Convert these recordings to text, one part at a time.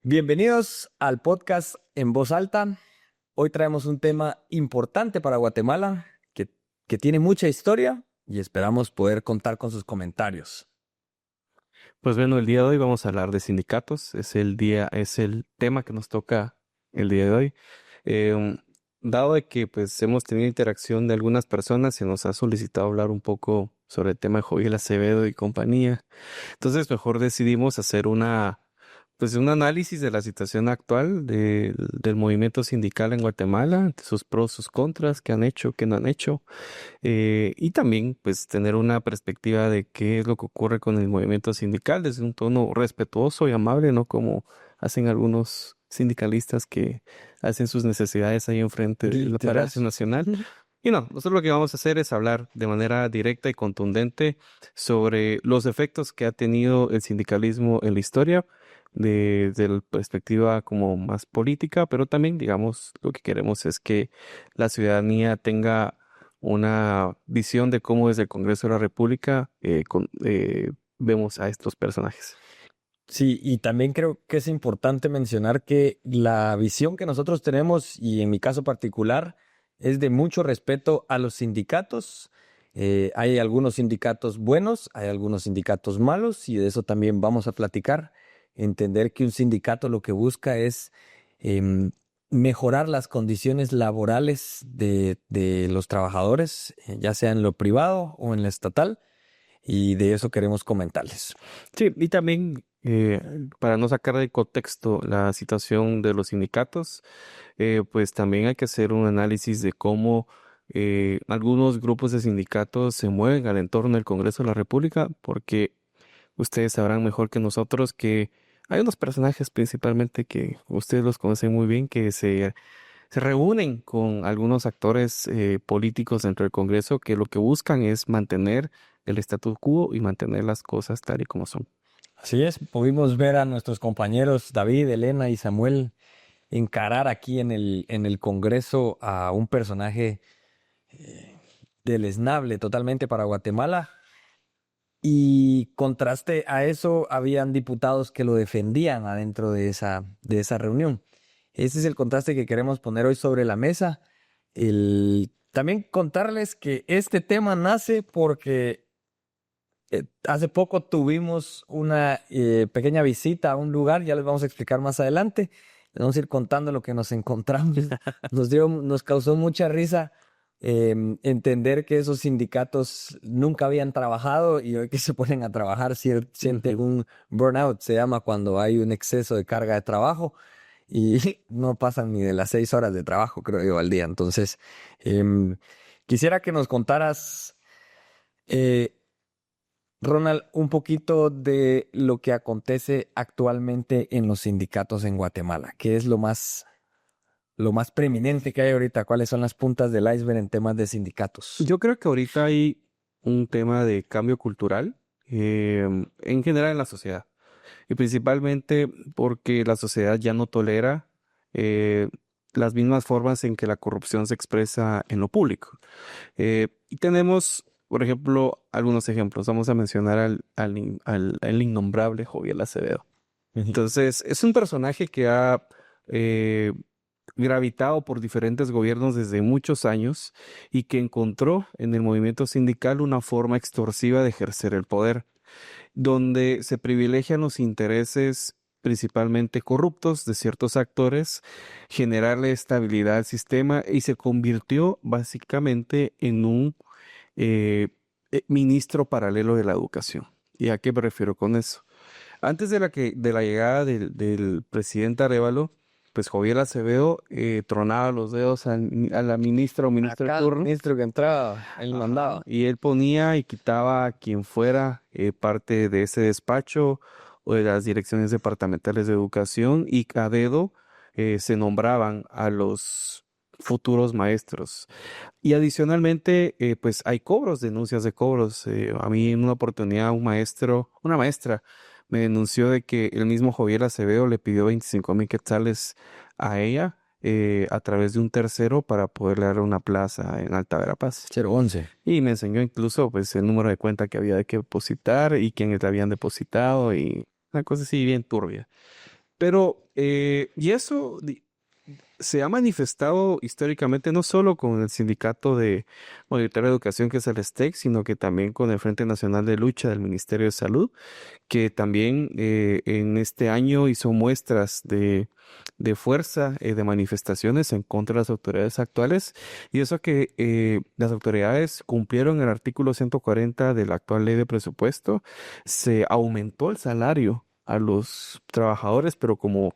Bienvenidos al podcast En Voz Alta. Hoy traemos un tema importante para Guatemala que tiene mucha historia y esperamos poder contar con sus comentarios. Pues bueno, el día de hoy vamos a hablar de sindicatos. Es el tema que nos toca el día de hoy. Eh, Dado de que pues hemos tenido interacción de algunas personas, se nos ha solicitado hablar un poco sobre el tema de Joviel Acevedo y compañía. Entonces mejor decidimos hacer un análisis de la situación actual del movimiento sindical en Guatemala, sus pros, sus contras, qué han hecho, qué no han hecho. Y también, pues, tener una perspectiva de qué es lo que ocurre con el movimiento sindical desde un tono respetuoso y amable, no como hacen algunos sindicalistas que hacen sus necesidades ahí enfrente del Literal. Palacio Nacional. Y no, nosotros lo que vamos a hacer es hablar de manera directa y contundente sobre los efectos que ha tenido el sindicalismo en la historia, desde la perspectiva como más política, pero también, digamos, lo que queremos es que la ciudadanía tenga una visión de cómo desde el Congreso de la República vemos a estos personajes. Sí, y también creo que es importante mencionar que la visión que nosotros tenemos, y en mi caso particular, es de mucho respeto a los sindicatos. Hay algunos sindicatos buenos, hay algunos sindicatos malos, y de eso también vamos a platicar. Entender que un sindicato lo que busca es em, mejorar las condiciones laborales de los trabajadores, ya sea en lo privado o en lo estatal, y de eso queremos comentarles. Sí, y también para no sacar de contexto la situación de los sindicatos, pues también hay que hacer un análisis de cómo algunos grupos de sindicatos se mueven al entorno del Congreso de la República, porque ustedes sabrán mejor que nosotros que hay unos personajes principalmente que ustedes los conocen muy bien, que se reúnen con algunos actores políticos dentro del Congreso que lo que buscan es mantener el status quo y mantener las cosas tal y como son. Así es, pudimos ver a nuestros compañeros David, Elena y Samuel encarar aquí en el Congreso a un personaje deleznable totalmente para Guatemala. Y contraste a eso, habían diputados que lo defendían adentro de esa reunión. Ese es el contraste que queremos poner hoy sobre la mesa. También contarles que este tema nace porque hace poco tuvimos una pequeña visita a un lugar, ya les vamos a explicar más adelante. Les vamos a ir contando lo que nos encontramos. Nos causó mucha risa entender que esos sindicatos nunca habían trabajado y hoy que se ponen a trabajar sienten un burnout, se llama cuando hay un exceso de carga de trabajo y no pasan ni de las 6 horas de trabajo, creo yo, al día. Entonces, quisiera que nos contaras, eh, Ronald, un poquito de lo que acontece actualmente en los sindicatos en Guatemala. ¿Qué es lo más preeminente que hay ahorita? ¿Cuáles son las puntas del iceberg en temas de sindicatos? Yo creo que ahorita hay un tema de cambio cultural en general en la sociedad y principalmente porque la sociedad ya no tolera eh, las mismas formas en que la corrupción se expresa en lo público. Y tenemos, por ejemplo, algunos ejemplos. Vamos a mencionar al innombrable Joviel Acevedo. Entonces, es un personaje que ha eh, gravitado por diferentes gobiernos desde muchos años y que encontró en el movimiento sindical una forma extorsiva de ejercer el poder, donde se privilegian los intereses principalmente corruptos de ciertos actores, generarle estabilidad al sistema y se convirtió básicamente en un eh, ministro paralelo de la educación. ¿Y a qué me refiero con eso? Antes de la llegada del presidente Arévalo, pues Joviel Acevedo tronaba los dedos a la ministra o ministro de Acá el turno. ministro que entraba, él Ajá. mandaba. Y él ponía y quitaba a quien fuera parte de ese despacho o de las direcciones departamentales de educación y a dedo se nombraban a los futuros maestros. Y adicionalmente, pues hay cobros, denuncias de cobros. A mí en una oportunidad una maestra, me denunció de que el mismo Joviel Acevedo le pidió 25,000 quetzales a ella a través de un tercero para poderle dar una plaza en Alta Verapaz. 011. Y me enseñó incluso pues el número de cuenta que había que depositar y quiénes le habían depositado y una cosa así bien turbia. Pero Y eso se ha manifestado históricamente no solo con el Sindicato de Mayoritaria de Educación, que es el STEC, sino que también con el Frente Nacional de Lucha del Ministerio de Salud, que también en este año hizo muestras de fuerza, de manifestaciones en contra de las autoridades actuales, y eso que las autoridades cumplieron el artículo 140 de la actual ley de presupuesto, se aumentó el salario a los trabajadores, pero como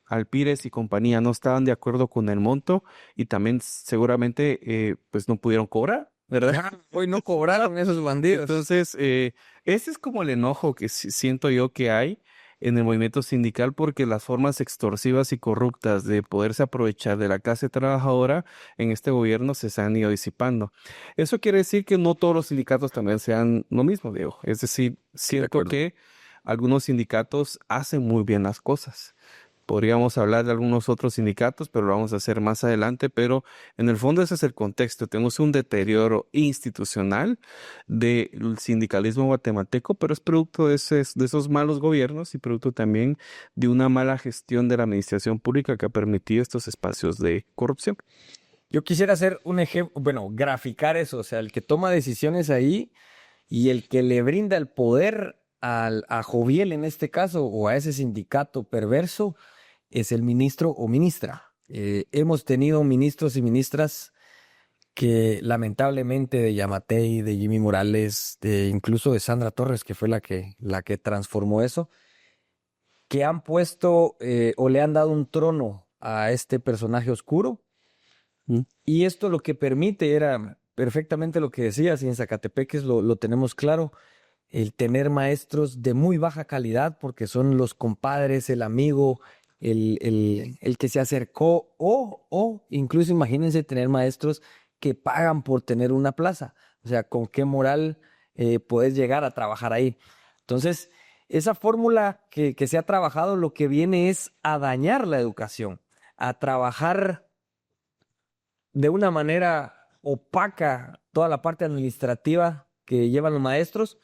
Alpires y compañía no estaban de acuerdo con el monto y también seguramente pues no pudieron cobrar, ¿verdad? Hoy no cobraron esos bandidos. Entonces, ese es como el enojo que siento yo que hay en el movimiento sindical porque las formas extorsivas y corruptas de poderse aprovechar de la clase trabajadora en este gobierno se han ido disipando. Eso quiere decir que no todos los sindicatos también sean lo mismo, Diego. Es decir, De siento acuerdo. que algunos sindicatos hacen muy bien las cosas. Podríamos hablar de algunos otros sindicatos, pero lo vamos a hacer más adelante. Pero en el fondo ese es el contexto. Tenemos un deterioro institucional del sindicalismo guatemalteco, pero es producto de esos malos gobiernos y producto también de una mala gestión de la administración pública que ha permitido estos espacios de corrupción. Yo quisiera hacer un ejemplo, bueno, graficar eso, o sea, el que toma decisiones ahí y el que le brinda el poder a Joviel en este caso o a ese sindicato perverso es el ministro o ministra. Hemos tenido ministros y ministras que lamentablemente de Yamatei, de Jimmy Morales, de incluso de Sandra Torres, que fue la que transformó eso, que han puesto o le han dado un trono a este personaje oscuro. ¿Mm? Y esto lo que permite era perfectamente lo que decías, y en Zacatepeques lo tenemos claro, el tener maestros de muy baja calidad, porque son los compadres, el amigo, el que se acercó, o incluso imagínense tener maestros que pagan por tener una plaza. O sea, ¿con qué moral puedes llegar a trabajar ahí? Entonces, esa fórmula que se ha trabajado lo que viene es a dañar la educación, a trabajar de una manera opaca toda la parte administrativa que llevan los maestros.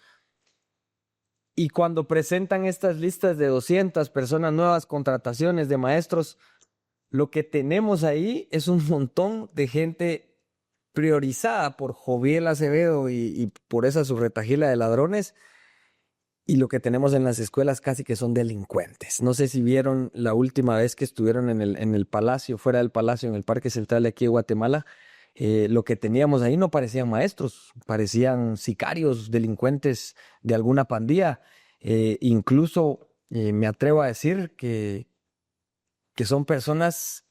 Y cuando presentan estas listas de 200 personas nuevas, contrataciones de maestros, lo que tenemos ahí es un montón de gente priorizada por Joviel Acevedo y por esa subretajila de ladrones. Y lo que tenemos en las escuelas casi que son delincuentes. No sé si vieron la última vez que estuvieron en el palacio, fuera del palacio, en el Parque Central de aquí de Guatemala. Lo que teníamos ahí no parecían maestros, parecían sicarios, delincuentes de alguna pandilla. Incluso me atrevo a decir que son personas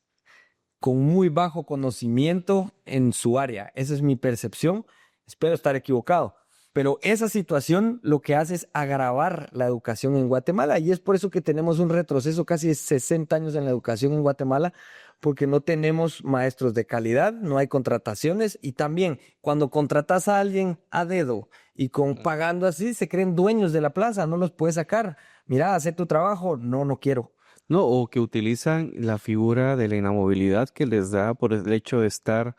con muy bajo conocimiento en su área. Esa es mi percepción. Espero estar equivocado. Pero esa situación lo que hace es agravar la educación en Guatemala y es por eso que tenemos un retroceso casi de 60 años en la educación en Guatemala, porque no tenemos maestros de calidad, no hay contrataciones y también cuando contratas a alguien a dedo y pagando así, se creen dueños de la plaza, no los puedes sacar. Mira, hace tu trabajo, no, no quiero. No, o que utilizan la figura de la inamovilidad que les da por el hecho de estar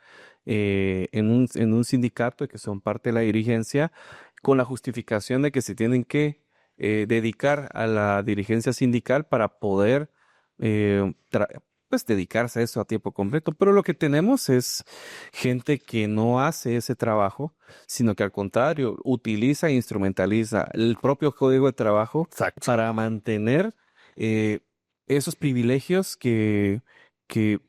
en un sindicato y que son parte de la dirigencia, con la justificación de que se tienen que dedicar a la dirigencia sindical para poder pues dedicarse a eso a tiempo completo. Pero lo que tenemos es gente que no hace ese trabajo, sino que al contrario, utiliza e instrumentaliza el propio código de trabajo Exacto. para mantener eh, esos privilegios que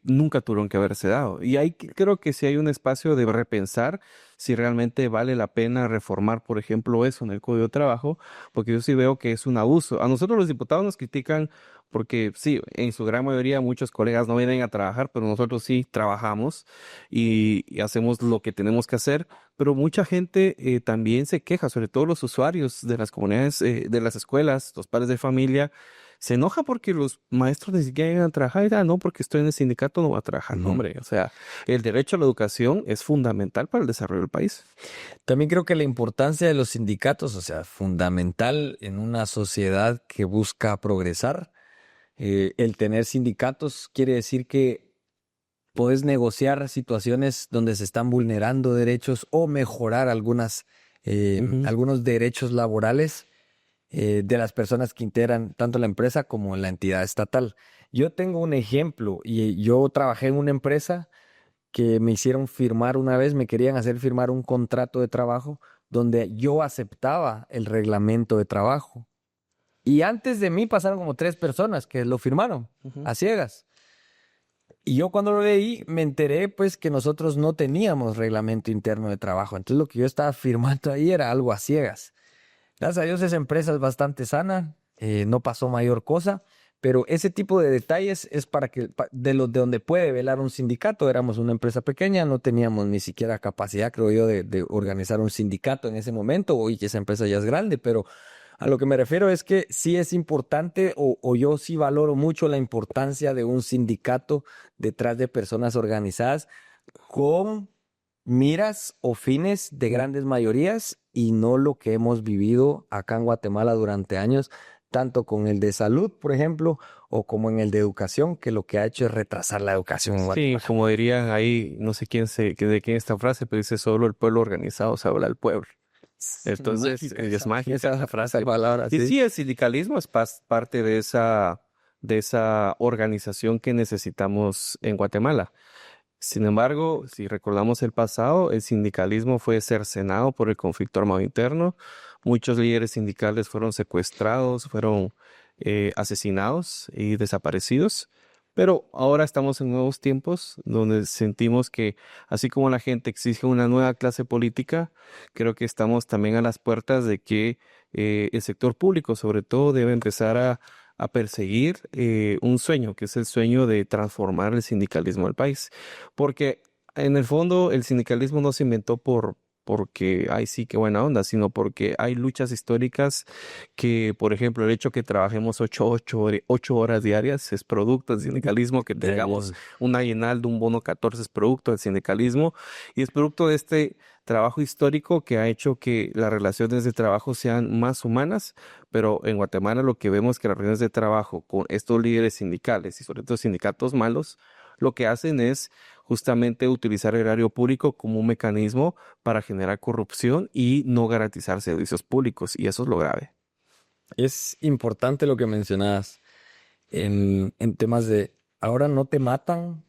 nunca tuvieron que haberse dado. Y ahí creo que sí hay un espacio de repensar si realmente vale la pena reformar, por ejemplo, eso en el Código de Trabajo, porque yo sí veo que es un abuso. A nosotros los diputados nos critican porque sí, en su gran mayoría muchos colegas no vienen a trabajar, pero nosotros sí trabajamos y hacemos lo que tenemos que hacer, pero mucha gente también se queja, sobre todo los usuarios de las comunidades, de las escuelas, los padres de familia se enoja porque los maestros ni siquiera llegan a trabajar y no, porque estoy en el sindicato no voy a trabajar. No, Ujú. hombre, o sea, el derecho a la educación es fundamental para el desarrollo del país. También creo que la importancia de los sindicatos, o sea, fundamental en una sociedad que busca progresar. El tener sindicatos quiere decir que puedes negociar situaciones donde se están vulnerando derechos o mejorar Ujú. algunos derechos laborales de las personas que integran tanto la empresa como la entidad estatal. Yo tengo un ejemplo y yo trabajé en una empresa que me hicieron firmar una vez, me querían hacer firmar un contrato de trabajo donde yo aceptaba el reglamento de trabajo. Y antes de mí pasaron como 3 personas que lo firmaron Ujú. a ciegas. Y yo cuando lo leí me enteré pues que nosotros no teníamos reglamento interno de trabajo. Entonces lo que yo estaba firmando ahí era algo a ciegas. Gracias a Dios esa empresa es bastante sana, no pasó mayor cosa, pero ese tipo de detalles es para que de donde puede velar un sindicato. Éramos una empresa pequeña, no teníamos ni siquiera capacidad, creo yo, de organizar un sindicato en ese momento. Hoy que esa empresa ya es grande, pero a lo que me refiero es que sí es importante o yo sí valoro mucho la importancia de un sindicato detrás de personas organizadas con miras o fines de grandes mayorías y no lo que hemos vivido acá en Guatemala durante años, tanto con el de salud, por ejemplo, o como en el de educación, que lo que ha hecho es retrasar la educación en Sí, Guatemala. como dirían ahí, no sé de quién es esta frase, pero dice solo el pueblo organizado se habla al pueblo. Entonces, Mágica es esa, mágica esa, la esa frase. palabra, Y sí. sí, el sindicalismo es parte de esa organización que necesitamos en Guatemala. Sin embargo, si recordamos el pasado, el sindicalismo fue cercenado por el conflicto armado interno. Muchos líderes sindicales fueron secuestrados, fueron asesinados y desaparecidos. Pero ahora estamos en nuevos tiempos donde sentimos que, así como la gente exige una nueva clase política, creo que estamos también a las puertas de que el sector público, sobre todo, debe empezar a perseguir un sueño, que es el sueño de transformar el sindicalismo del país. Porque en el fondo el sindicalismo no se inventó porque, ay, sí, qué buena onda, sino porque hay luchas históricas que, por ejemplo, el hecho que trabajemos 8 horas diarias es producto del sindicalismo, que tengamos Del- un aguinaldo, un bono 14 es producto del sindicalismo y es producto de este trabajo histórico que ha hecho que las relaciones de trabajo sean más humanas, pero en Guatemala lo que vemos es que las relaciones de trabajo con estos líderes sindicales y sobre todo sindicatos malos, lo que hacen es justamente utilizar el erario público como un mecanismo para generar corrupción y no garantizar servicios públicos, y eso es lo grave. Es importante lo que mencionabas en temas de ahora no te matan,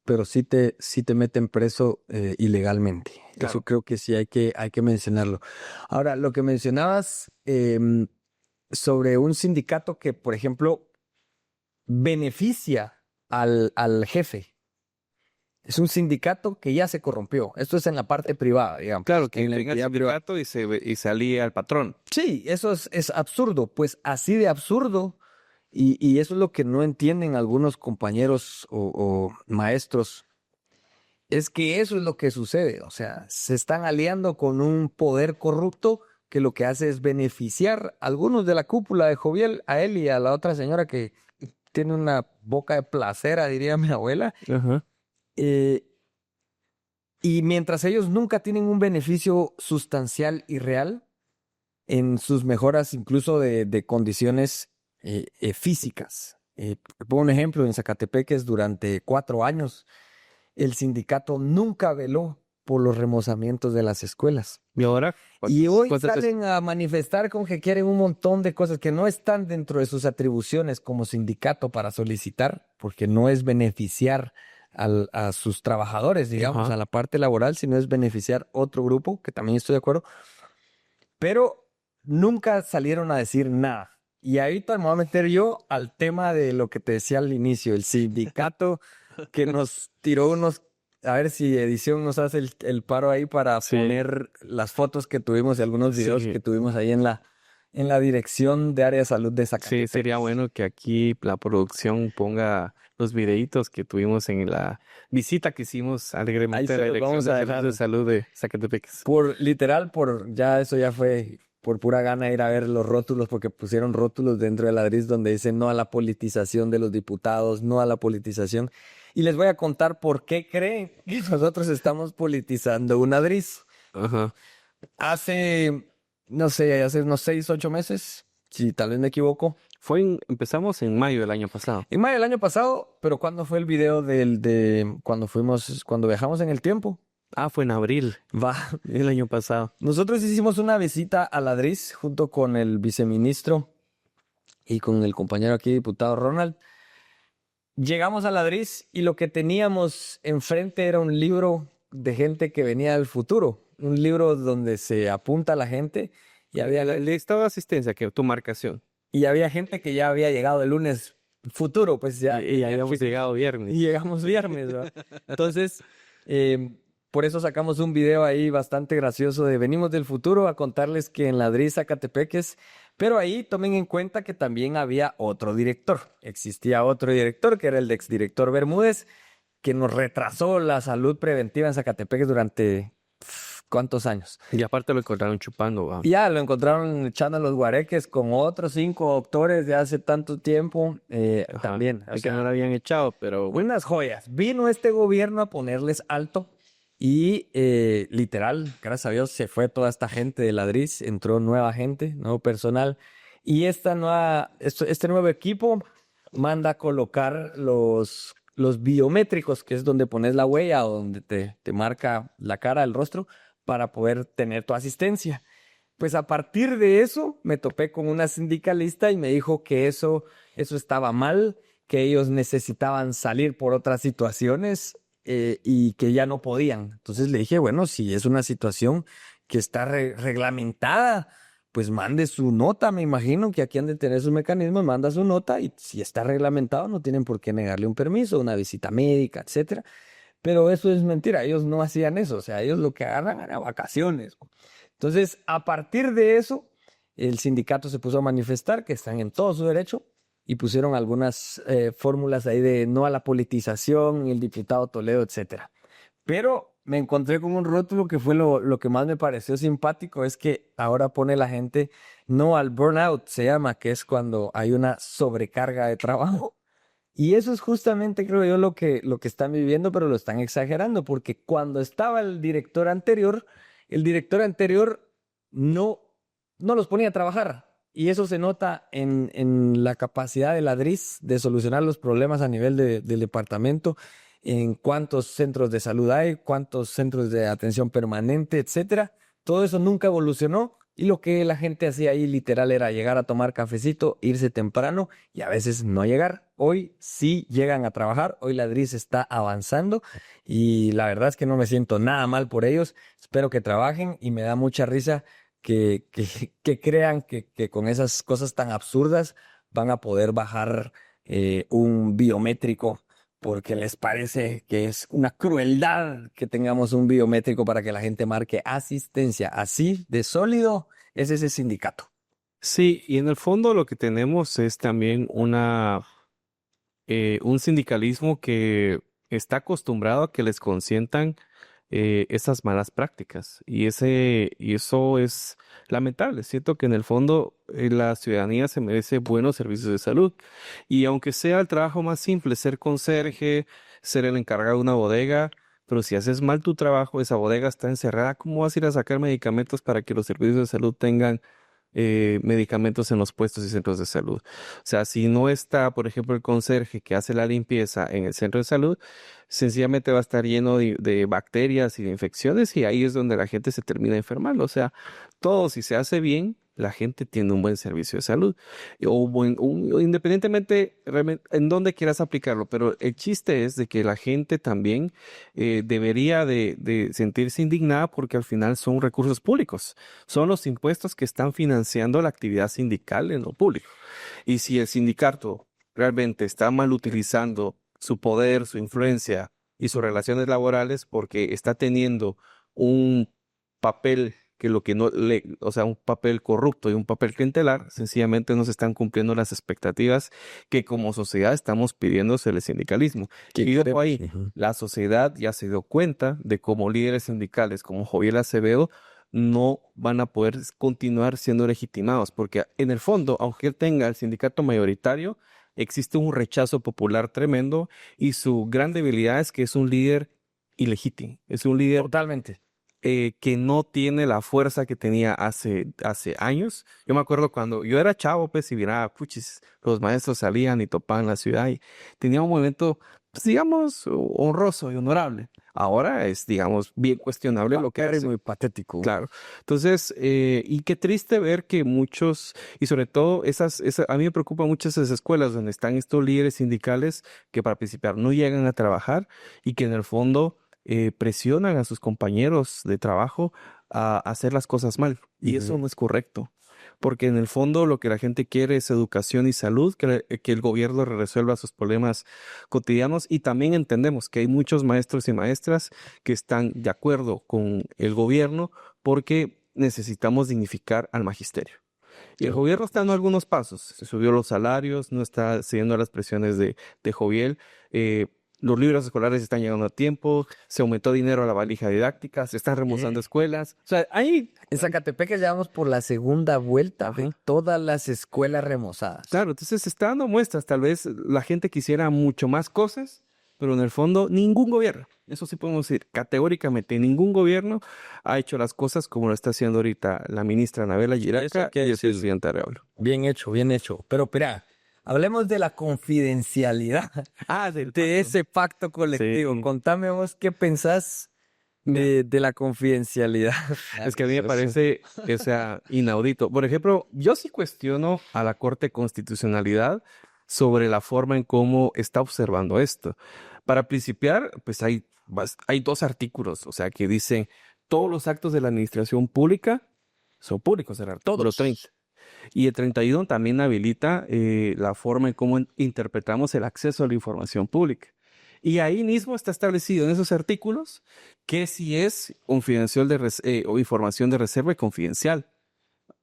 pero sí te meten preso ilegalmente. Eso Claro. creo que sí hay que mencionarlo. Ahora, lo que mencionabas sobre un sindicato que, por ejemplo, beneficia al jefe. Es un sindicato que ya se corrompió. Esto es en la parte privada, Claro, digamos, que en la venga el entidad privada. sindicato y se alíe al patrón. Sí, eso es absurdo. Pues así de absurdo. Y eso es lo que no entienden algunos compañeros o maestros. Es que eso es lo que sucede. O sea, se están aliando con un poder corrupto que lo que hace es beneficiar a algunos de la cúpula de Joviel, a él y a la otra señora que tiene una boca de placera, diría mi abuela. Ajá. eh, y mientras ellos nunca tienen un beneficio sustancial y real en sus mejoras, incluso de condiciones físicas. Te pongo un ejemplo, en Zacatepeques durante 4 años el sindicato nunca veló por los remozamientos de las escuelas. ¿Y ahora? Y hoy ¿Cuántas veces? salen a manifestar con que quieren un montón de cosas que no están dentro de sus atribuciones como sindicato para solicitar, porque no es beneficiar a sus trabajadores, digamos, Ajá. a la parte laboral, sino es beneficiar otro grupo, que también estoy de acuerdo, pero nunca salieron a decir nada. Y ahorita me voy a meter yo al tema de lo que te decía al inicio, el sindicato que nos tiró unos, a ver si edición nos hace el paro ahí para Sí, poner las fotos que tuvimos y algunos videos sí, que tuvimos ahí en la dirección de área de salud de sí, sería Zacatepec. bueno que aquí la producción ponga los videitos que tuvimos en la visita que hicimos Ahí alegremente a se la los Dirección vamos de a Servicios de dejar. Salud de Zacatepec. Literal, ya eso ya fue por pura gana ir a ver los rótulos, porque pusieron rótulos dentro de la DRIS donde dicen no a la politización de los diputados, no a la politización. Y les voy a contar por qué creen que nosotros estamos politizando una DRIS. Ajá. Hace, no sé, hace unos 6, 8 meses, si tal vez me equivoco. Empezamos en mayo del año pasado. En mayo del año pasado, pero ¿cuándo fue el video cuando viajamos en el tiempo? Ah, fue en abril, Va. el año pasado. Nosotros hicimos una visita a Ladriz junto con el viceministro y con el compañero aquí, diputado Ronald. Llegamos a Ladriz y lo que teníamos enfrente era un libro de gente que venía del futuro, un libro donde se apunta a la gente y había, El estado de asistencia, que tu marcación. y había gente que ya había llegado el lunes futuro, pues ya Y tenía habíamos que, llegado viernes. y llegamos viernes, ¿va? Entonces, eh, por eso sacamos un video ahí bastante gracioso de venimos del futuro a contarles que en Ladriz, Zacatepeques, pero ahí tomen en cuenta que también había otro director. Existía otro director que era el exdirector Bermúdez, que nos retrasó la salud preventiva en Zacatepeques durante ¿cuántos años? Y aparte lo encontraron chupando, va. Y ya lo encontraron echando los guareques con otros 5 doctores de hace tanto tiempo Ajá. también. O Es que no sea, lo habían echado, pero bueno. unas joyas. Vino este gobierno a ponerles alto y literal, gracias a Dios, se fue toda esta gente de Ladriz, entró nueva gente, nuevo personal. Y este nuevo equipo manda a colocar los biométricos, que es donde pones la huella o donde te marca la cara, el rostro, para poder tener tu asistencia. Pues a partir de eso me topé con una sindicalista y me dijo que eso estaba mal, que ellos necesitaban salir por otras situaciones y que ya no podían. Entonces le dije, bueno, si es una situación que está reglamentada, pues mande su nota, me imagino que aquí han de tener sus mecanismos, manda su nota y si está reglamentado no tienen por qué negarle un permiso, una visita médica, etcétera. Pero eso es mentira, ellos no hacían eso, o sea, ellos lo que agarran era vacaciones. Entonces, a partir de eso, el sindicato se puso a manifestar que están en todo su derecho y pusieron algunas fórmulas ahí de no a la politización, el diputado Toledo, etcétera. Pero me encontré con un rótulo que fue lo que más me pareció simpático, es que ahora pone la gente no al burnout, se llama, que es cuando hay una sobrecarga de trabajo. Y eso es justamente, creo yo, lo que están viviendo, pero lo están exagerando, porque cuando estaba el director anterior no, no los ponía a trabajar. Y eso se nota en la capacidad de Ladriz de solucionar los problemas a nivel del departamento, en cuántos centros de salud hay, cuántos centros de atención permanente, etcétera. Todo eso nunca evolucionó y lo que la gente hacía ahí literal era llegar a tomar cafecito, irse temprano y a veces no llegar. Hoy sí llegan a trabajar, hoy Ladriz está avanzando y la verdad es que no me siento nada mal por ellos. Espero que trabajen y me da mucha risa que crean que con esas cosas tan absurdas van a poder bajar un biométrico porque les parece que es una crueldad que tengamos un biométrico para que la gente marque asistencia. Así de sólido es ese sindicato. Sí, y en el fondo lo que tenemos es también un sindicalismo que está acostumbrado a que les consientan esas malas prácticas. Y eso es lamentable. Siento que en el fondo la ciudadanía se merece buenos servicios de salud. Y aunque sea el trabajo más simple, ser conserje, ser el encargado de una bodega, pero si haces mal tu trabajo, esa bodega está encerrada, ¿cómo vas a ir a sacar medicamentos para que los servicios de salud tengan medicamentos en los puestos y centros de salud? O sea, si no está, por ejemplo, el conserje que hace la limpieza en el centro de salud, sencillamente va a estar lleno de bacterias y de infecciones y ahí es donde la gente se termina enfermando. O sea, todo si se hace bien, la gente tiene un buen servicio de salud. O independientemente en dónde quieras aplicarlo, pero el chiste es de que la gente también debería de sentirse indignada porque al final son recursos públicos. Son los impuestos que están financiando la actividad sindical en lo público. Y si el sindicato realmente está mal utilizando su poder, su influencia y sus relaciones laborales porque está teniendo un papel que lo que no le, o sea, un papel corrupto y un papel clientelar, sencillamente no se están cumpliendo las expectativas que como sociedad estamos pidiéndose el sindicalismo. Y ojo ahí, Ujú. la sociedad ya se dio cuenta de cómo líderes sindicales como Joviel Acevedo no van a poder continuar siendo legitimados, porque en el fondo, aunque él tenga el sindicato mayoritario, existe un rechazo popular tremendo y su gran debilidad es que es un líder ilegítimo, es un líder Totalmente. que no tiene la fuerza que tenía hace años. Yo me acuerdo cuando yo era chavo, pues, y miraba, puchis, los maestros salían y topaban la ciudad y tenía un movimiento pues, digamos, honroso y honorable. Ahora es, digamos, bien cuestionable lo que hace. Muy patético. Claro. Entonces, y qué triste ver que muchos, y sobre todo a mí me preocupan mucho esas escuelas donde están estos líderes sindicales que para principiar no llegan a trabajar y que en el fondo presionan a sus compañeros de trabajo a hacer las cosas mal. Y eso no es correcto. Porque en el fondo lo que la gente quiere es educación y salud, que el gobierno resuelva sus problemas cotidianos y también entendemos que hay muchos maestros y maestras que están de acuerdo con el gobierno porque necesitamos dignificar al magisterio. Y el gobierno está dando algunos pasos. Se subió los salarios, no está cediendo a las presiones de Joviel. Los libros escolares están llegando a tiempo, se aumentó dinero a la valija didáctica, se están remozando escuelas. O sea, hay... En Zacatepec ya vamos por la segunda vuelta de todas las escuelas remozadas. Claro, entonces se está dando muestras. Tal vez la gente quisiera mucho más cosas, pero en el fondo ningún gobierno, eso sí podemos decir categóricamente, ningún gobierno ha hecho las cosas como lo está haciendo ahorita la ministra Anabela Giraca y el presidente Arevalo. Bien hecho, bien hecho. Pero espera, hablemos de la confidencialidad de ese pacto colectivo. Sí. Contame vos qué pensás de la confidencialidad. Es que a mí me parece, o sea, inaudito. Por ejemplo, yo sí cuestiono a la Corte de Constitucionalidad sobre la forma en cómo está observando esto. Para principiar, pues hay 2 artículos, o sea, que dicen todos los actos de la administración pública son públicos, el artículo 30. Y el 31 también habilita la forma en cómo interpretamos el acceso a la información pública. Y ahí mismo está establecido en esos artículos que si es confidencial o información de reserva y confidencial.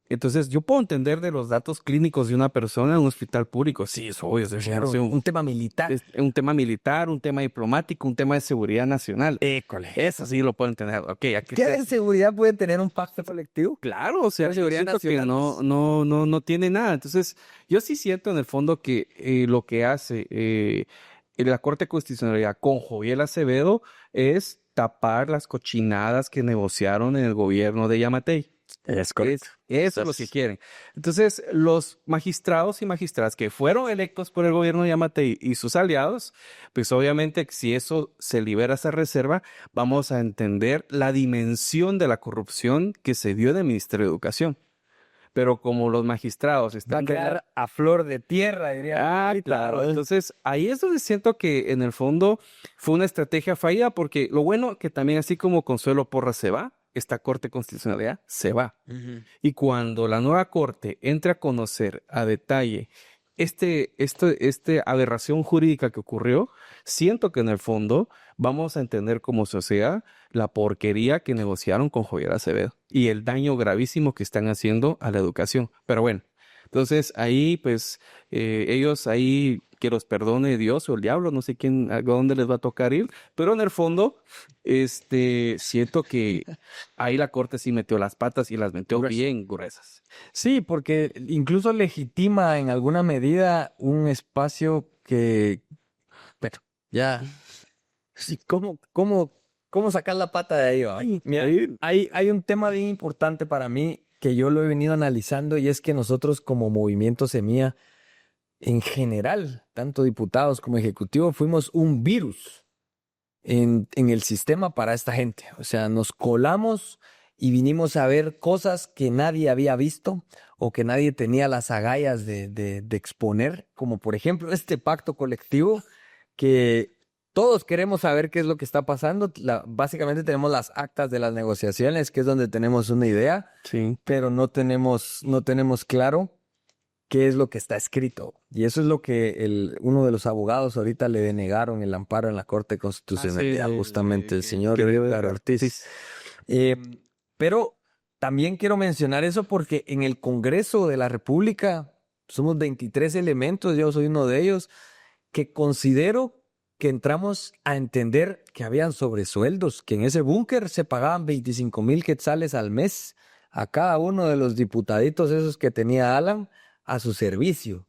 Entonces, yo puedo entender de los datos clínicos de una persona en un hospital público. Sí, es obvio, es un tema militar. Es un tema militar, un tema diplomático, un tema de seguridad nacional. École. Eso sí lo puedo entender. Okay, ¿Qué de seguridad puede tener un pacto colectivo? Claro, o sea, seguridad nacional que no tiene nada. Entonces, yo sí siento en el fondo que lo que hace la Corte de Constitucionalidad con Joviel Acevedo es tapar las cochinadas que negociaron en el gobierno de Yamatei. Es correcto. Eso es lo que quieren. Entonces, los magistrados y magistradas que fueron electos por el gobierno de Yamatei y sus aliados, pues obviamente si eso se libera esa reserva, vamos a entender la dimensión de la corrupción que se dio en el Ministerio de Educación. Pero como los magistrados Va a están... quedar a flor de tierra, diría. Claro. Entonces, ahí es donde siento que en el fondo fue una estrategia fallida, porque lo bueno que también así como Consuelo Porras se va, esta Corte de Constitucionalidad se va. Y cuando la nueva Corte entre a conocer a detalle esta aberración jurídica que ocurrió, siento que en el fondo vamos a entender como sociedad la porquería que negociaron con Joviel Acevedo y el daño gravísimo que están haciendo a la educación. Pero bueno, entonces ahí pues ellos ahí que los perdone Dios o el diablo, no sé quién, a dónde les va a tocar ir, pero en el fondo siento que ahí la Corte sí metió las patas y las metió bien gruesas. Sí, porque incluso legitima en alguna medida un espacio que, bueno, ya, sí, ¿cómo sacar la pata de ahí? Va? Mira, hay un tema bien importante para mí que yo lo he venido analizando y es que nosotros como Movimiento Semilla, en general, tanto diputados como ejecutivo, fuimos un virus en el sistema para esta gente. O sea, nos colamos y vinimos a ver cosas que nadie había visto o que nadie tenía las agallas de exponer, como por ejemplo este pacto colectivo que todos queremos saber qué es lo que está pasando. Básicamente tenemos las actas de las negociaciones, que es donde tenemos una idea, Sí. pero no tenemos claro qué es lo que está escrito. Y eso es lo que uno de los abogados ahorita le denegaron el amparo en la Corte Constitucional, justamente el señor Edgar Ortiz. Pero también quiero mencionar eso porque en el Congreso de la República somos 23 elementos, yo soy uno de ellos, que considero que entramos a entender que habían sobresueldos, que en ese búnker se pagaban 25,000 quetzales al mes a cada uno de los diputaditos esos que tenía Alan a su servicio.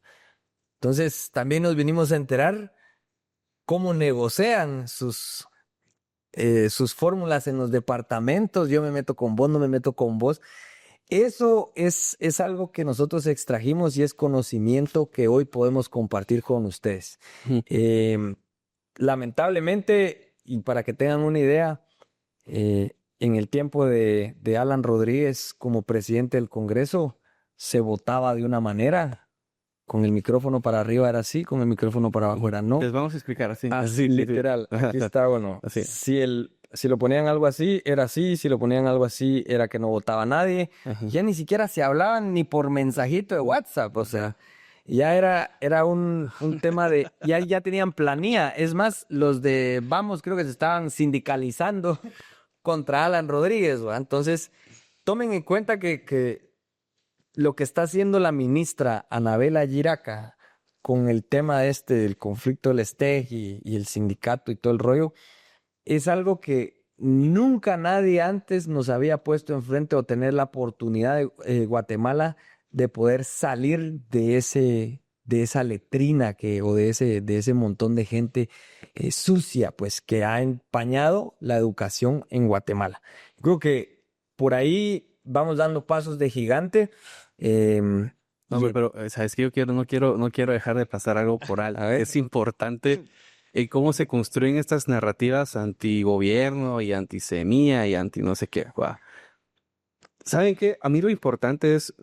Entonces también nos vinimos a enterar cómo negocian sus fórmulas en los departamentos. Yo me meto con vos, no me meto con vos. Eso es algo que nosotros extrajimos y es conocimiento que hoy podemos compartir con ustedes. lamentablemente, y para que tengan una idea, en el tiempo de Alan Rodríguez como presidente del Congreso, se votaba de una manera. Con el micrófono para arriba era así, con el micrófono para abajo era no. Les vamos a explicar así. Así, literal. Aquí está, bueno. Así. Si lo ponían algo así, era así. Si lo ponían algo así, era que no votaba nadie. Ajá. Ya ni siquiera se hablaban ni por mensajito de WhatsApp. O sea, ya era un tema de... Ya tenían planilla. Es más, los de Vamos creo que se estaban sindicalizando contra Alan Rodríguez, ¿va? Entonces, tomen en cuenta que lo que está haciendo la ministra Anabela Giraca con el tema del conflicto del STEG y el sindicato y todo el rollo, es algo que nunca nadie antes nos había puesto enfrente o tener la oportunidad de Guatemala de poder salir de esa letrina o de ese montón de gente sucia, pues, que ha empañado la educación en Guatemala. Creo que por ahí vamos dando pasos de gigante. No, hombre, pero sabes que no quiero dejar de pasar algo por alto. A ver. Es importante cómo se construyen estas narrativas antigobierno y antisemía y anti no sé qué. Guau. ¿Saben qué? A mí lo importante es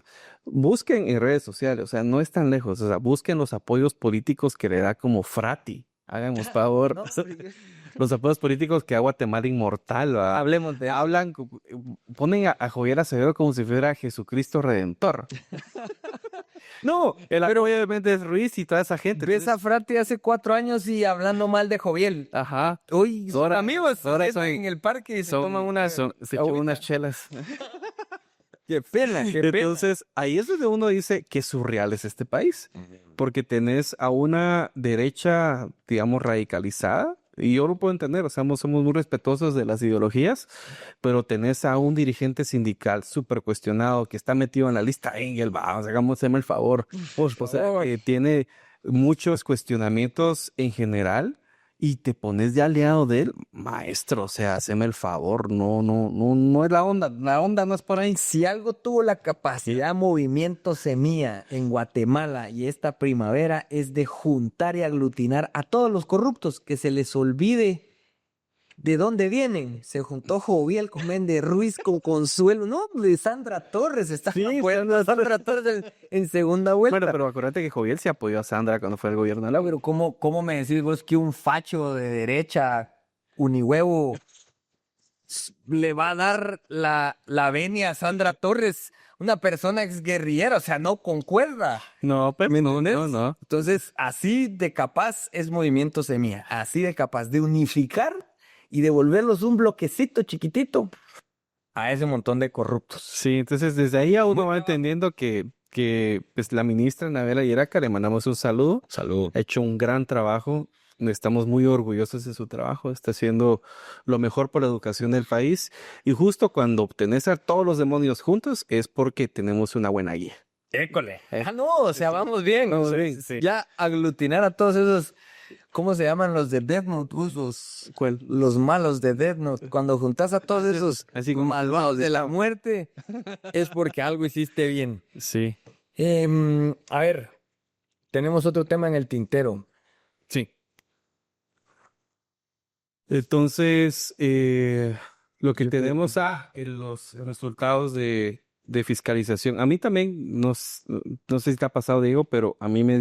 busquen en redes sociales, o sea, no es tan lejos, o sea, busquen los apoyos políticos que le da como Frati. Háganos favor. No, Los apoyos políticos que da Guatemala inmortal, ¿va? hablemos de... Ponen a Javier Acevedo como si fuera Jesucristo Redentor. No, pero obviamente es Ruiz y toda esa gente. Ves a Frati hace 4 años y hablando mal de Joviel. Ajá. Uy, Ahora- amigos, ahora están son- en el parque y se toman una... se echan unas chelas. Qué pena, qué pena. Entonces, ahí es donde uno dice qué surreal es este país. Porque tenés a una derecha, digamos, radicalizada. Y yo lo puedo entender, o sea, somos muy respetuosos de las ideologías, pero tenés a un dirigente sindical súper cuestionado que está metido en la lista Engel, vamos, hagámoseme el favor. O sea, que tiene muchos cuestionamientos en general y te pones de aliado de él, maestro, o sea, haceme el favor, no es la onda no es por ahí. Si algo tuvo la capacidad Movimiento Semilla en Guatemala y esta primavera es de juntar y aglutinar a todos los corruptos, que se les olvide de dónde vienen. Se juntó Joviel con Méndez Ruiz, con Consuelo, no, de Sandra Torres, está apoyando a Sandra Torres en segunda vuelta. Bueno, pero acuérdate que Joviel se apoyó a Sandra cuando fue el gobierno de la Pero ¿cómo me decís vos que un facho de derecha, unihuevo, le va a dar la venia a Sandra Torres, una persona exguerrillera? O sea, no concuerda. No, pero ¿Me entendés? no. Entonces, así de capaz es Movimiento Semilla, así de capaz de unificar y devolverlos un bloquecito chiquitito a ese montón de corruptos. Sí, entonces desde ahí a uno va entendiendo que pues, la ministra Anabela Giraca, le mandamos un saludo. Salud. Ha hecho un gran trabajo. Estamos muy orgullosos de su trabajo. Está haciendo lo mejor por la educación del país. Y justo cuando obtenés a todos los demonios juntos es porque tenemos una buena guía. École. No, o sea, vamos bien. Vamos O sea, bien, sí. Ya aglutinar a todos esos, ¿cómo se llaman los de Death Note? Los malos de Death Note. Cuando juntas a todos esos Así como- malvados de la muerte, es porque algo hiciste bien. Sí. A ver, tenemos otro tema en el tintero. Sí. Entonces, lo que tenemos en los resultados de fiscalización. A mí también, no sé si te ha pasado, Diego, pero a mí me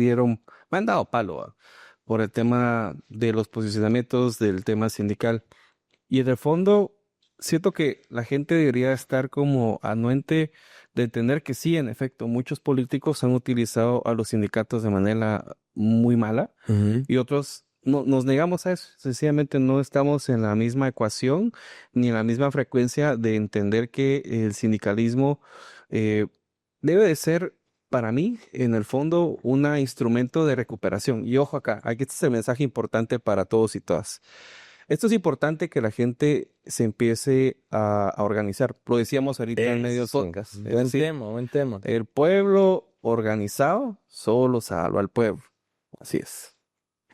han dado palo por el tema de los posicionamientos del tema sindical. Y en el fondo, siento que la gente debería estar como anuente de entender que sí, en efecto, muchos políticos han utilizado a los sindicatos de manera muy mala y otros nos negamos a eso. Sencillamente no estamos en la misma ecuación ni en la misma frecuencia de entender que el sindicalismo debe de ser, para mí, en el fondo, un instrumento de recuperación. Y ojo acá, aquí este es el mensaje importante para todos y todas. Esto es importante que la gente se empiece a organizar. Lo decíamos ahorita en medios podcast. Buen tema, buen tema. El pueblo organizado solo salva al pueblo. Así es.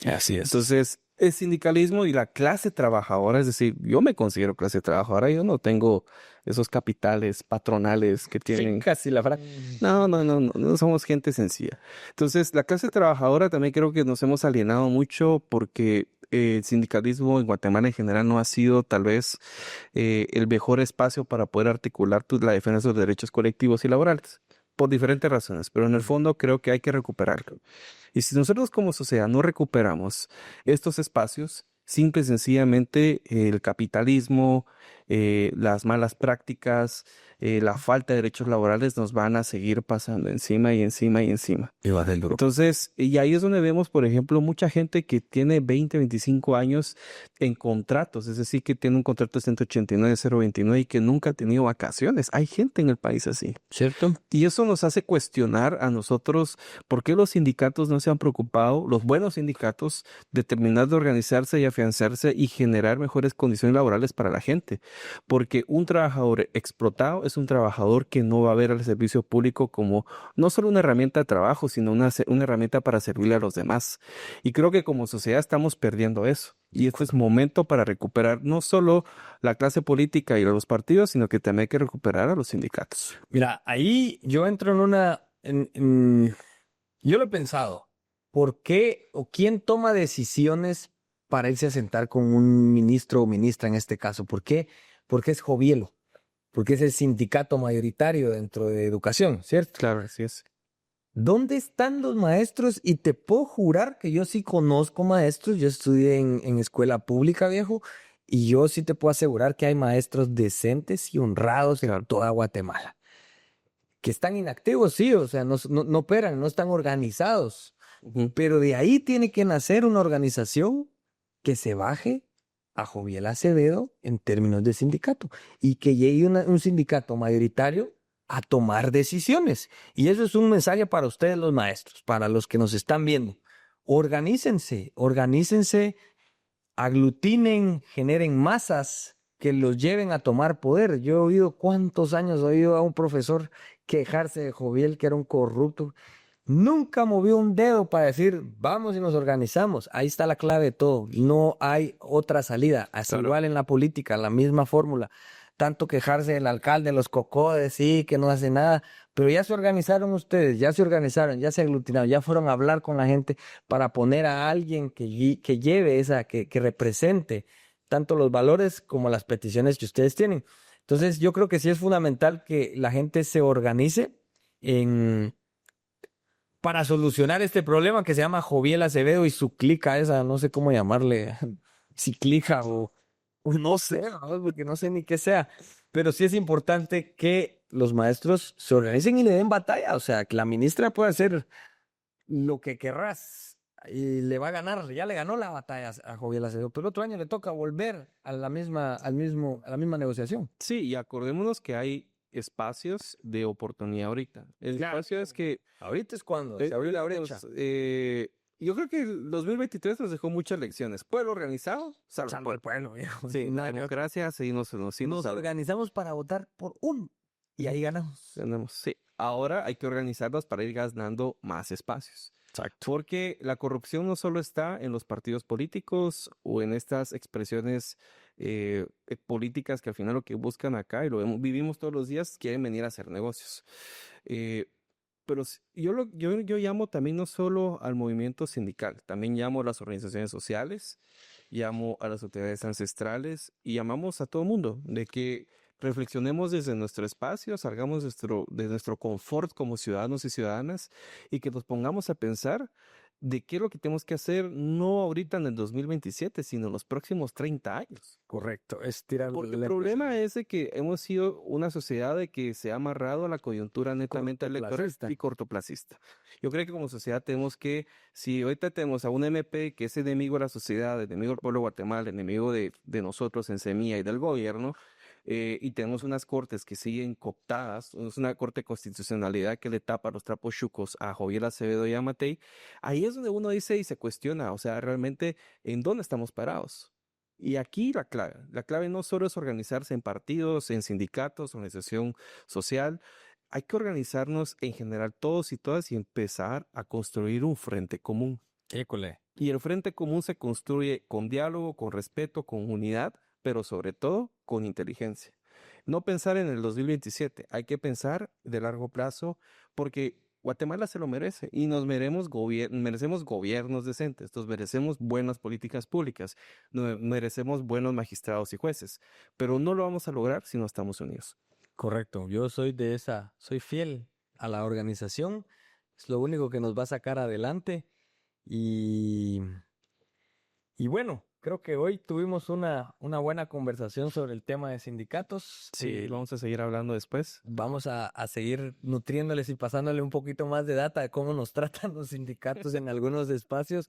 Así es. Entonces, el sindicalismo y la clase trabajadora, es decir, yo me considero clase trabajadora, yo no tengo esos capitales patronales que tienen. Casi la frase. No somos gente sencilla. Entonces, la clase trabajadora también creo que nos hemos alienado mucho porque el sindicalismo en Guatemala en general no ha sido tal vez el mejor espacio para poder articular la defensa de los derechos colectivos y laborales, por diferentes razones, pero en el fondo creo que hay que recuperarlo. Y si nosotros como sociedad no recuperamos estos espacios, simple y sencillamente el capitalismo, las malas prácticas, la falta de derechos laborales nos van a seguir pasando encima y encima y encima. Y va a ser duro. Entonces, y ahí es donde vemos, por ejemplo, mucha gente que tiene 20, 25 años en contratos, es decir, que tiene un contrato de 189, 029 y que nunca ha tenido vacaciones. Hay gente en el país así. ¿Cierto? Y eso nos hace cuestionar a nosotros por qué los sindicatos no se han preocupado, los buenos sindicatos, de terminar de organizarse y afianzarse y generar mejores condiciones laborales para la gente. Porque un trabajador explotado es un trabajador que no va a ver al servicio público como no solo una herramienta de trabajo, sino una herramienta para servirle a los demás. Y creo que como sociedad estamos perdiendo eso. Y este es momento para recuperar no solo la clase política y los partidos, sino que también hay que recuperar a los sindicatos. Mira, ahí yo entro en yo lo he pensado. ¿Por qué o quién toma decisiones para irse a sentar con un ministro o ministra en este caso? ¿Por qué? Porque es Jovielo, porque es el sindicato mayoritario dentro de educación, ¿cierto? Claro, así es. ¿Dónde están los maestros? Y te puedo jurar que yo sí conozco maestros. Yo estudié en escuela pública, viejo, y yo sí te puedo asegurar que hay maestros decentes y honrados en Claro. toda Guatemala. Que están inactivos, sí, o sea, no operan, no están organizados. Ujú. Pero de ahí tiene que nacer una organización que se baje a Joviel Acevedo en términos de sindicato y que llegue un sindicato mayoritario a tomar decisiones. Y eso es un mensaje para ustedes los maestros, para los que nos están viendo. Organícense, aglutinen, generen masas que los lleven a tomar poder. Yo he oído cuántos años he oído a un profesor quejarse de Joviel, que era un corrupto. Nunca movió un dedo para decir, vamos y nos organizamos. Ahí está la clave de todo. No hay otra salida. Es Claro. igual en la política, la misma fórmula. Tanto quejarse del alcalde, los cocodes, sí, que no hace nada. Pero ya se organizaron ustedes, ya se organizaron, ya se aglutinaron, ya fueron a hablar con la gente para poner a alguien que lleve que represente tanto los valores como las peticiones que ustedes tienen. Entonces, yo creo que sí es fundamental que la gente se organice en para solucionar este problema que se llama Joviel Acevedo y su clica esa, no sé cómo llamarle, si clica o no sé, ¿no? Porque no sé ni qué sea, pero sí es importante que los maestros se organicen y le den batalla, o sea, que la ministra pueda hacer lo que querrás y le va a ganar, ya le ganó la batalla a Joviel Acevedo, pero el otro año le toca volver a a la misma negociación. Sí, y acordémonos que hay espacios de oportunidad ahorita. El Claro. espacio es que Ahorita es cuando se abrió la brecha. yo creo que el 2023 nos dejó muchas lecciones. Pueblo organizado, salvo Salvo el pueblo. pueblo, viejo. Sí, Nada que ver. democracia, sí, sí Nos organizamos para votar por uno y ahí ganamos. tenemos. Sí, ahora hay que organizarnos para ir ganando más espacios. Exacto. Porque la corrupción no solo está en los partidos políticos o en estas expresiones políticas que al final lo que buscan acá, y vivimos todos los días, quieren venir a hacer negocios. Eh, pero yo llamo también no solo al movimiento sindical, también llamo a las organizaciones sociales, llamo a las autoridades ancestrales y llamamos a todo el mundo de que reflexionemos desde nuestro espacio, salgamos de nuestro confort como ciudadanos y ciudadanas y que nos pongamos a pensar de qué es lo que tenemos que hacer, no ahorita en el 2027, sino en los próximos 30 años. Correcto, es tirar Porque el lejos. problema es de que hemos sido una sociedad de que se ha amarrado a la coyuntura netamente electoral Cortoplacista. y cortoplacista. Yo creo que como sociedad tenemos que, si ahorita tenemos a un MP que es enemigo de la sociedad, enemigo del pueblo de Guatemala, enemigo de nosotros en Semilla y del gobierno, y tenemos unas cortes que siguen cooptadas, es una corte de constitucionalidad que le tapa los trapos chucos a Joviel Acevedo y a Matei, ahí es donde uno dice y se cuestiona, o sea, realmente, ¿en dónde estamos parados? Y aquí la clave no solo es organizarse en partidos, en sindicatos, organización social, hay que organizarnos en general todos y todas y empezar a construir un frente común. École. Y el frente común se construye con diálogo, con respeto, con unidad, pero sobre todo con inteligencia. no pensar en el 2027, hay que pensar de largo plazo porque Guatemala se lo merece y nos merecemos gobiernos decentes, nos merecemos buenas políticas públicas, merecemos buenos magistrados y jueces, pero no lo vamos a lograr si no estamos unidos. Correcto, yo soy soy fiel a la organización, es lo único que nos va a sacar adelante y, y bueno, creo que hoy tuvimos una buena conversación sobre el tema de sindicatos. Sí, vamos a seguir hablando después. Vamos a seguir nutriéndoles y pasándole un poquito más de data de cómo nos tratan los sindicatos en algunos espacios.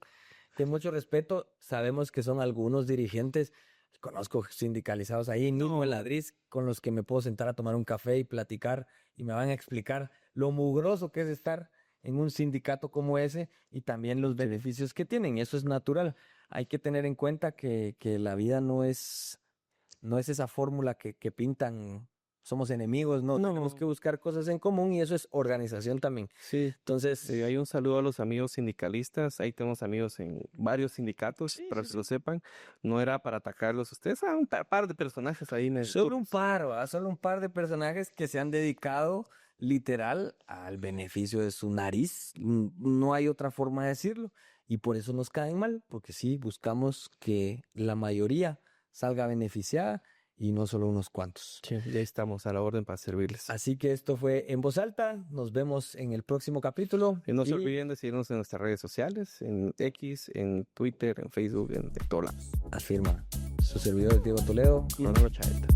Con mucho respeto, sabemos que son algunos dirigentes, conozco sindicalizados ahí, mismo en Ladriz, con los que me puedo sentar a tomar un café y platicar y me van a explicar lo mugroso que es estar en un sindicato como ese y también los beneficios que tienen. Y eso es natural. Hay que tener en cuenta que la vida no es esa fórmula que pintan, somos enemigos, no, tenemos que buscar cosas en común y eso es organización también. Sí, Entonces, hay un saludo a los amigos sindicalistas. Ahí tenemos amigos en varios sindicatos, para que lo sepan. No era para atacarlos. Ustedes son un par de personajes ahí en el solo un par, ¿va? Solo un par de personajes que se han dedicado literal al beneficio de su nariz. No hay otra forma de decirlo. Y por eso nos caen mal, porque sí, buscamos que la mayoría salga beneficiada y no solo unos cuantos. Sí, ya estamos a la orden para servirles. Así que esto fue En Voz Alta. Nos vemos en el próximo capítulo. Y no se olviden de seguirnos en nuestras redes sociales, en X, en Twitter, en Facebook, en todos lados. Afirma su servidor Diego Toledo. Con una chaeta.